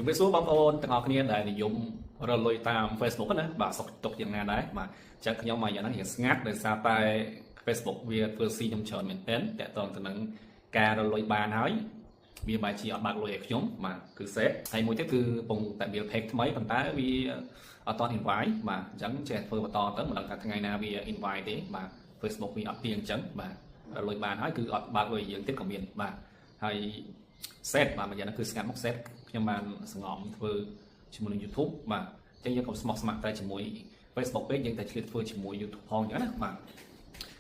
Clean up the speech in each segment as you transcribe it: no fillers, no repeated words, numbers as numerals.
ជំរាបសួរបងប្អូនទាំងអស់គ្នាដែលនិយមរលុយតាម Facebook ណាបាទសុខទុក្ខយ៉ាងណាដែរបាទអញ្ចឹងខ្ញុំមកយ៉ាងហ្នឹងរៀងស្ងាត់ដោយសារតែ Facebook វាធ្វើស៊ីខ្ញុំច្រើនមែនទែនតាក់ទងទៅនឹងការរលុយបានហើយវាបែរជាអត់បើកលុយឲ្យខ្ញុំបាទគឺសេតហើយមួយទៀតគឺកំពុងតែ build page ថ្មីប៉ុន្តែវាអត់ត invite បាទអញ្ចឹងចេះធ្វើបន្តទៅមិនដឹងថាថ្ងៃណាវា invite ទេបាទ Facebook វាអត់ទៀងអញ្ចឹងបាទរលុយបានហើយគឺអត់បើកលុយយើងទៀតក៏មានបាទហើយសេតបាទមកយ៉ាងហ្នឹងគឺស្ងាត់មកសេតខ្ញុំបានសង្ងំធ្វើជាមួយនឹង YouTube បាទអញ្ចឹងយើងក៏ស្មោះស្ម័គ្រតែជាមួយ Facebook ពេកយើងតែឆ្លៀតធ្វើជាមួយ YouTube ផងអញ្ចឹងណាបាទ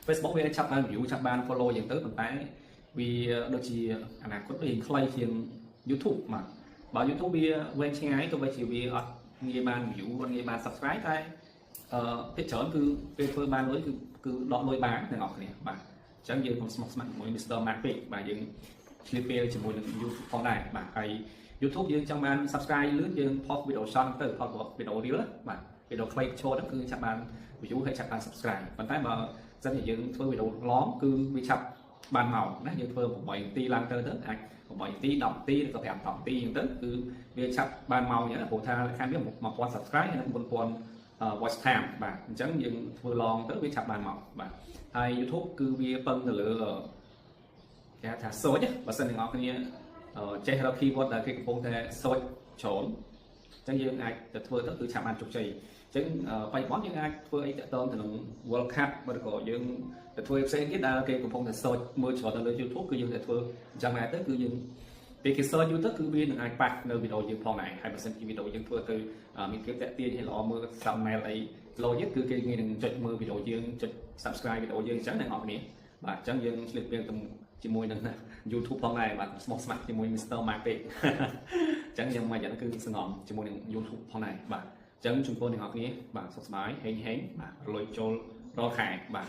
Facebook វាឆាប់បាន view ឆាប់បាន follow យ៉ាងទៅប៉ុន្តែវាដូចជាអនាគតវាខ្លីជាង YouTube បាទបើ YouTube វាវែងឆ្ងាយទោះបីជាវាអត់ងាយបាន view អត់ងាយបាន subscribe តែភាគច្រើនគឺពេលធ្វើបានលុយគឺដកលុយបានទាំងអស់គ្នាបាទអញ្ចឹងយើងកុំស្មោះស្ម័គ្រជាមួយ Mr. Mark ពេកបាទយើងឆ្លៀតពេលជាមួយនឹង YouTube ផងដែរបាទហើយ YouTube យើងចង់បាន subscribe លឿនយើង post video short ទៅ post video reel បាទ video ខ្លី short ហ្នឹងគឺឆាប់បាន view ហើយឆាប់បាន subscribe ប៉ុន្តែបើសិនជាយើងធ្វើ video long គឺវាឆាប់បានមកណាយើងធ្វើ8នាទីឡើងទៅអាច8នាទី10នាទីឬក៏5នាទីអញ្ចឹងទៅគឺវាឆាប់បានមកអញ្ចឹងព្រោះថាខាងវា1000 subscribe ហើយ1000 watch time បាទអញ្ចឹងយើងធ្វើ long ទៅវាឆាប់បានមកបាទហើយ YouTube គឺវាពឹងទៅលើគេហៅថា search បើសិនអ្នកនរគ្នាចេះរក keyword ដែលគេកំពុងតែ search ច្រើនអញ្ចឹងយើងអាចទៅធ្វើទៅគឺឆាប់បានជោគជ័យអញ្ចឹងបច្ចុប្បន្នយើងអាចធ្វើអីតាក់ទងទៅនឹង World Cup ឬក៏យើងទៅធ្វើផ្សេងទៀតដែលគេកំពុងតែ search មើលច្រើននៅលើ YouTube គឺយើងតែធ្វើអញ្ចឹងដែរទៅគឺយើងពេលគេ search យូរទៅគឺវានឹងអាចប៉ះនៅវីដេអូយើងផងដែរហើយបើសិនជាវីដេអូយើងធ្វើទៅមានភាពតាក់ទាញហើយល្អមើល thumbnail អីលោទៀតគឺគេងាយនឹងចុចមើលវីដេអូយើងចុច subscribe វីដេអូយើងអញ្ចឹងអ្នកនរគ្នាបាទអញ្ចឹងយើងឆ្លៀតពេលជាមួយនឹង YouTube ផងដែរបាទស្មោះស្ម័គ្រជាមួយ Mr. Mark ពេកអញ្ចឹងយើងមកយ៉ាងគឺសង្ងំជាមួយនឹង YouTube ផងដែរបាទអញ្ចឹងជូនពរអ្នកនរគ្នាបាទសុខសប្បាយហេងបាទរលួយចូលរាល់ខែបាទ